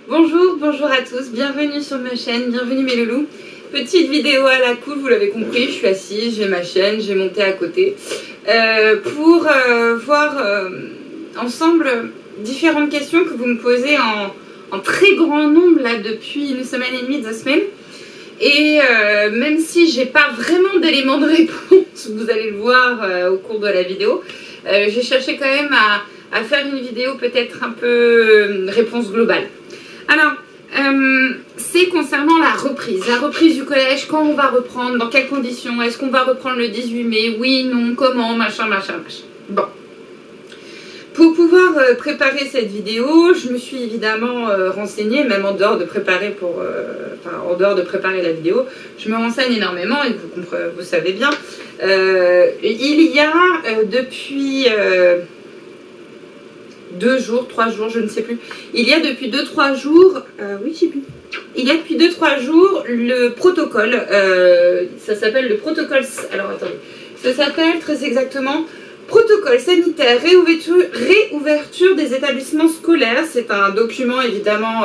Bonjour, bonjour à tous, bienvenue sur ma chaîne, bienvenue mes loulous. Petite vidéo à la cool, vous l'avez compris, je suis assise, j'ai ma chaîne, j'ai monté à côté pour voir ensemble différentes questions que vous me posez en très grand nombre là depuis une semaine et demie, 2 semaines. Et même si j'ai pas vraiment d'éléments de réponse, vous allez le voir au cours de la vidéo, j'ai cherché quand même à faire une vidéo peut-être un peu réponse globale. Alors, c'est concernant la reprise du collège, quand on va reprendre, dans quelles conditions, est-ce qu'on va reprendre le 18 mai, oui, non, comment, machin. Bon. Pour pouvoir préparer cette vidéo, je me suis évidemment renseignée, même en dehors de préparer en dehors de préparer la vidéo, je me renseigne énormément et vous savez bien. Il y a depuis 2 jours, 3 jours, je ne sais plus. Il y a depuis 2-3 jours, oui, j'ai plus. Il y a depuis 2-3 jours le protocole. Ça s'appelle le protocole. Alors attendez, ça s'appelle très exactement protocole sanitaire réouverture des établissements scolaires. C'est un document évidemment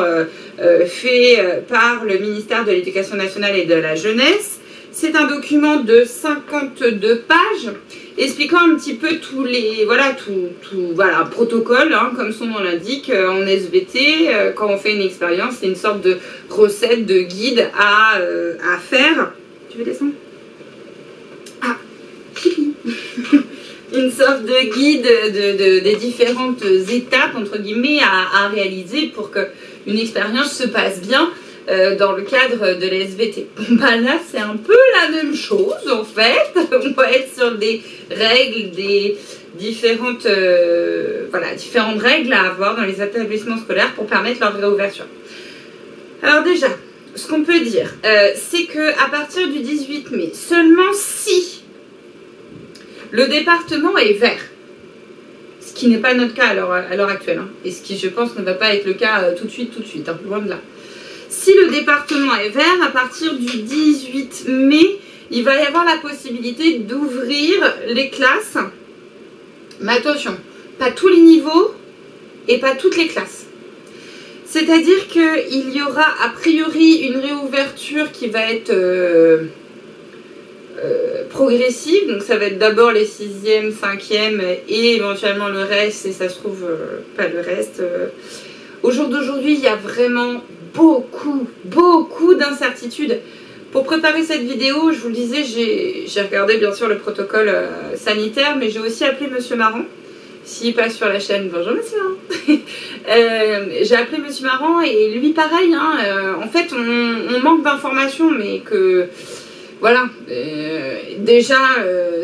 fait par le ministère de l'Éducation nationale et de la jeunesse. C'est un document de 52 pages expliquant un petit peu tous les un protocole, hein, comme son nom l'indique, en SVT, quand on fait une expérience, c'est une sorte de recette, de guide à faire. Tu veux descendre? Ah, une sorte de guide des différentes étapes, entre guillemets, à réaliser pour qu'une expérience se passe bien dans le cadre de la SVT. Bon, bah là, c'est un peu la même chose, en fait. On va être sur des règles, des différentes règles à avoir dans les établissements scolaires pour permettre leur réouverture. Alors déjà, ce qu'on peut dire, c'est qu'à partir du 18 mai, seulement si le département est vert, ce qui n'est pas notre cas à l'heure actuelle, hein, et ce qui, je pense, ne va pas être le cas tout de suite, hein, loin de là. Si le département est vert, à partir du 18 mai, il va y avoir la possibilité d'ouvrir les classes. Mais attention, pas tous les niveaux et pas toutes les classes. C'est-à-dire qu'il y aura a priori une réouverture qui va être progressive. Donc ça va être d'abord les 6e, 5e et éventuellement le reste, et ça se trouve pas le reste. Au jour d'aujourd'hui, il y a vraiment beaucoup d'incertitudes. Pour préparer cette vidéo, je vous le disais, j'ai regardé bien sûr le protocole sanitaire, mais j'ai aussi appelé Monsieur Marran. S'il passe sur la chaîne, bonjour Monsieur Marran. J'ai appelé Monsieur Marran et lui pareil, hein, en fait on manque d'informations, mais que voilà, déjà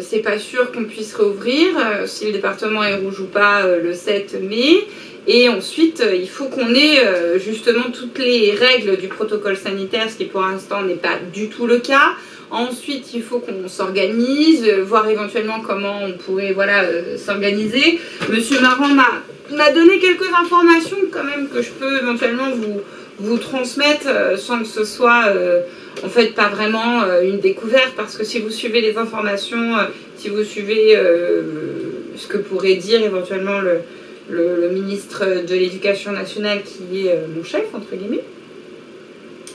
c'est pas sûr qu'on puisse réouvrir si le département est rouge ou pas le 7 mai. Et ensuite, il faut qu'on ait justement toutes les règles du protocole sanitaire, ce qui pour l'instant n'est pas du tout le cas. Ensuite, il faut qu'on s'organise, voir éventuellement comment on pourrait s'organiser. Monsieur Marran m'a donné quelques informations quand même que je peux éventuellement vous transmettre sans que ce soit en fait pas vraiment une découverte, parce que si vous suivez les informations, si vous suivez ce que pourrait dire éventuellement le ministre de l'Éducation nationale, qui est mon chef, entre guillemets,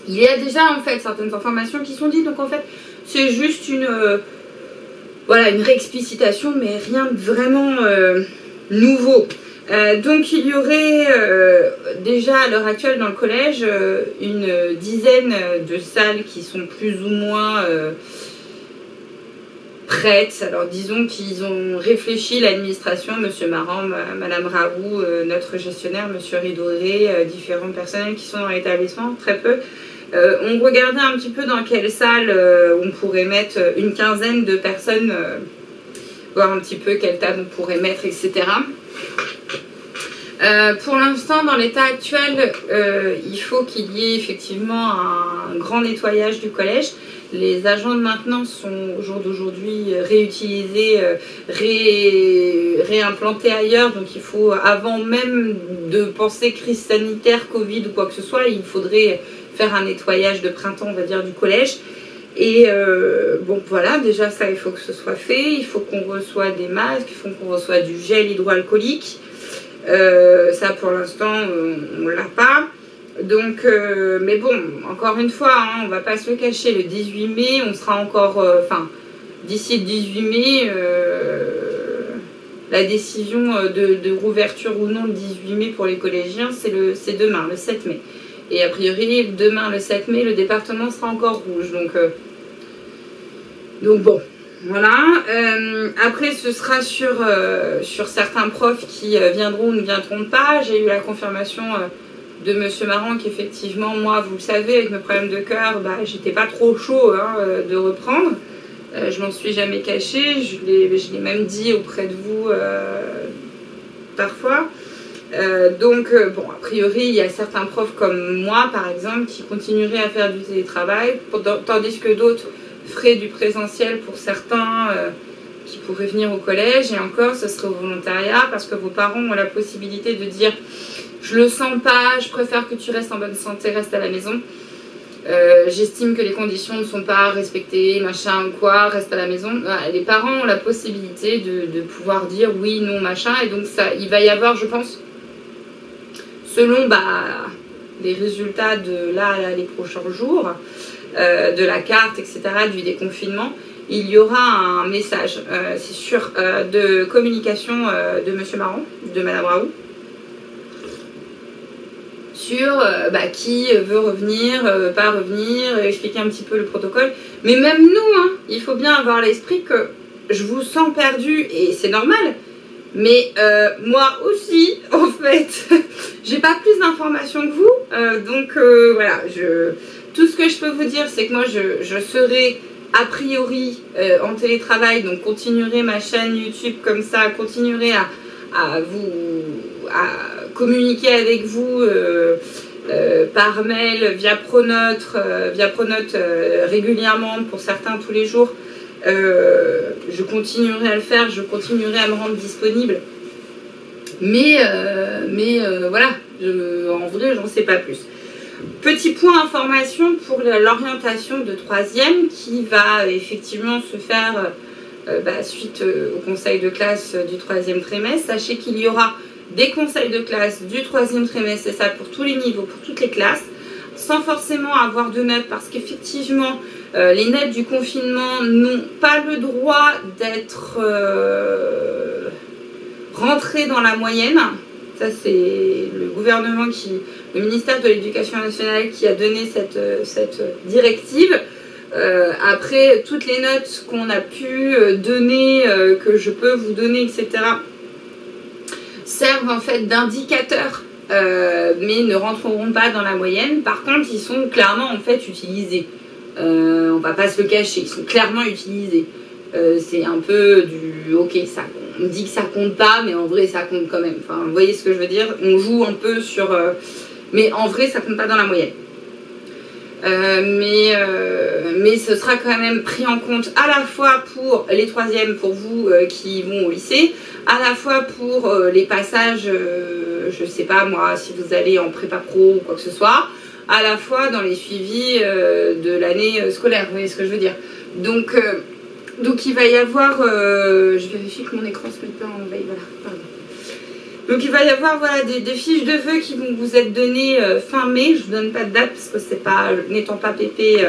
il y a déjà en fait certaines informations qui sont dites, donc en fait c'est juste une réexplicitation, mais rien de vraiment nouveau. Donc il y aurait déjà à l'heure actuelle dans le collège une dizaine de salles qui sont plus ou moins prêtes. Alors disons qu'ils ont réfléchi, l'administration, Monsieur Marran, Madame Raoult, notre gestionnaire, Monsieur Ridoré, différents personnels qui sont dans l'établissement, très peu. On regardait un petit peu dans quelle salle on pourrait mettre une quinzaine de personnes, voir un petit peu quelle table on pourrait mettre, etc. Pour l'instant, dans l'état actuel, il faut qu'il y ait effectivement un grand nettoyage du collège. Les agents de maintenance sont au jour d'aujourd'hui réutilisés, réimplantés ailleurs. Donc il faut, avant même de penser crise sanitaire, Covid ou quoi que ce soit, il faudrait faire un nettoyage de printemps, on va dire, du collège. Et bon voilà, déjà ça, il faut que ce soit fait. Il faut qu'on reçoive des masques, il faut qu'on reçoive du gel hydroalcoolique. Ça pour l'instant on l'a pas. Donc, mais bon, encore une fois, hein, on va pas se le cacher, le 18 mai, on sera encore, d'ici le 18 mai, la décision de rouverture ou non le 18 mai pour les collégiens, c'est demain, le 7 mai. Et a priori, demain, le 7 mai, le département sera encore rouge. Donc bon, voilà. Après, ce sera sur certains profs qui viendront ou ne viendront pas. J'ai eu la confirmation de Monsieur Marant qu'effectivement, moi, vous le savez, avec mes problèmes de cœur, j'étais pas trop chaud de reprendre. Je m'en suis jamais cachée, je l'ai même dit auprès de vous parfois. Bon, a priori, il y a certains profs comme moi, par exemple, qui continueraient à faire du télétravail, tandis que d'autres feraient du présentiel pour certains qui pourraient venir au collège. Et encore, ce serait au volontariat, parce que vos parents ont la possibilité de dire « Je le sens pas, je préfère que tu restes en bonne santé, reste à la maison. J'estime que les conditions ne sont pas respectées, machin ou quoi, reste à la maison. » Les parents ont la possibilité de pouvoir dire oui, non, machin. Et donc, il va y avoir, je pense, selon les résultats de les prochains jours, de la carte, etc., du déconfinement, il y aura un message, c'est sûr, de communication de Monsieur Marant, de Madame Raoult, sur qui veut revenir, pas revenir, expliquer un petit peu le protocole. Mais même nous, il faut bien avoir l'esprit que je vous sens perdu, et c'est normal. Mais moi aussi, en fait, j'ai pas plus d'informations que vous. Donc voilà, tout ce que je peux vous dire, c'est que moi, je serai a priori en télétravail, donc continuerai ma chaîne YouTube comme ça, continuerai à communiquer avec vous par mail, via Pronote régulièrement, pour certains tous les jours. Je continuerai à le faire, je continuerai à me rendre disponible. Mais voilà, en vrai, j'en sais pas plus. Petit point information pour l'orientation de 3e qui va effectivement se faire suite au conseil de classe du 3e trimestre. Sachez qu'il y aura des conseils de classe du 3e trimestre, c'est ça pour tous les niveaux, pour toutes les classes, sans forcément avoir de notes, parce qu'effectivement, les notes du confinement n'ont pas le droit d'être rentrées dans la moyenne. Ça, c'est le gouvernement, le ministère de l'Éducation nationale qui a donné cette directive. Après, toutes les notes qu'on a pu donner, que je peux vous donner, etc., servent en fait d'indicateurs, mais ne rentreront pas dans la moyenne. Par contre, ils sont clairement en fait utilisés. On va pas se le cacher, ils sont clairement utilisés. C'est un peu du ok, on dit que ça compte pas, mais en vrai ça compte quand même. Enfin, vous voyez ce que je veux dire? On joue un peu sur, mais en vrai ça compte pas dans la moyenne. Mais ce sera quand même pris en compte à la fois pour les 3e, pour vous qui vont au lycée, à la fois pour les passages, je sais pas moi, si vous allez en prépa pro ou quoi que ce soit, à la fois dans les suivis de l'année scolaire, vous voyez ce que je veux dire. Donc il va y avoir, je vérifie que mon écran se met pas en veille, voilà, pardon. Donc il va y avoir des fiches de vœux qui vont vous être données fin mai. Je ne vous donne pas de date parce que c'est pas, n'étant pas pépé,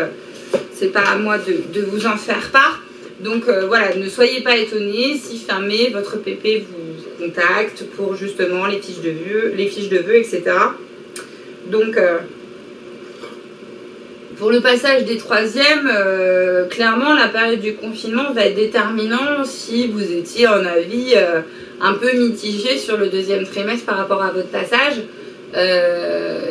c'est pas à moi de vous en faire part. Donc voilà, ne soyez pas étonnés si fin mai votre pépé vous contacte pour justement les fiches de vœux, etc. Donc pour le passage des 3e, clairement la période du confinement va être déterminant si vous étiez en avis un peu mitigé sur le 2e trimestre par rapport à votre passage.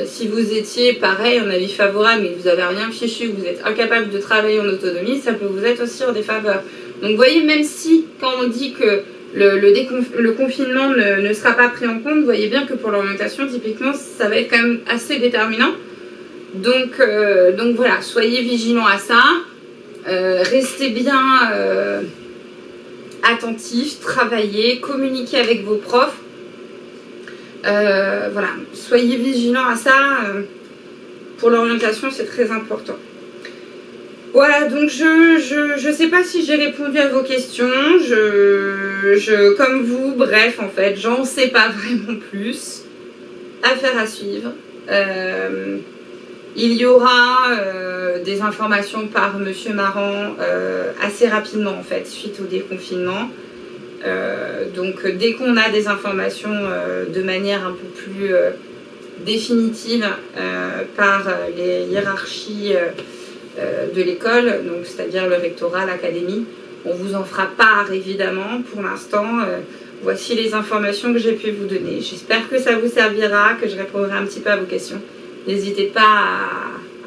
Si vous étiez pareil en avis favorable mais que vous n'avez rien fichu, que vous êtes incapable de travailler en autonomie, ça peut vous être aussi en défaveur. Donc vous voyez, même si quand on dit que le confinement ne sera pas pris en compte, vous voyez bien que pour l'orientation, typiquement, ça va être quand même assez déterminant. Donc voilà, soyez vigilants à ça, restez bien attentifs, travaillez, communiquez avec vos profs. Voilà, soyez vigilants à ça. Pour l'orientation, c'est très important. Voilà, donc je sais pas si j'ai répondu à vos questions. Comme vous, bref, en fait, j'en sais pas vraiment plus. Affaire à suivre. Il y aura des informations par Monsieur Marant assez rapidement en fait, suite au déconfinement. Donc dès qu'on a des informations de manière un peu plus définitive par les hiérarchies de l'école, donc c'est-à-dire le rectorat, l'académie, on vous en fera part évidemment. Pour l'instant, voici les informations que j'ai pu vous donner. J'espère que ça vous servira, que je répondrai un petit peu à vos questions. N'hésitez pas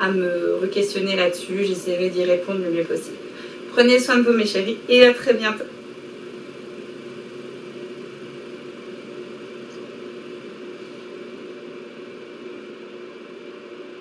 à me re-questionner là-dessus, j'essaierai d'y répondre le mieux possible. Prenez soin de vous mes chéris et à très bientôt.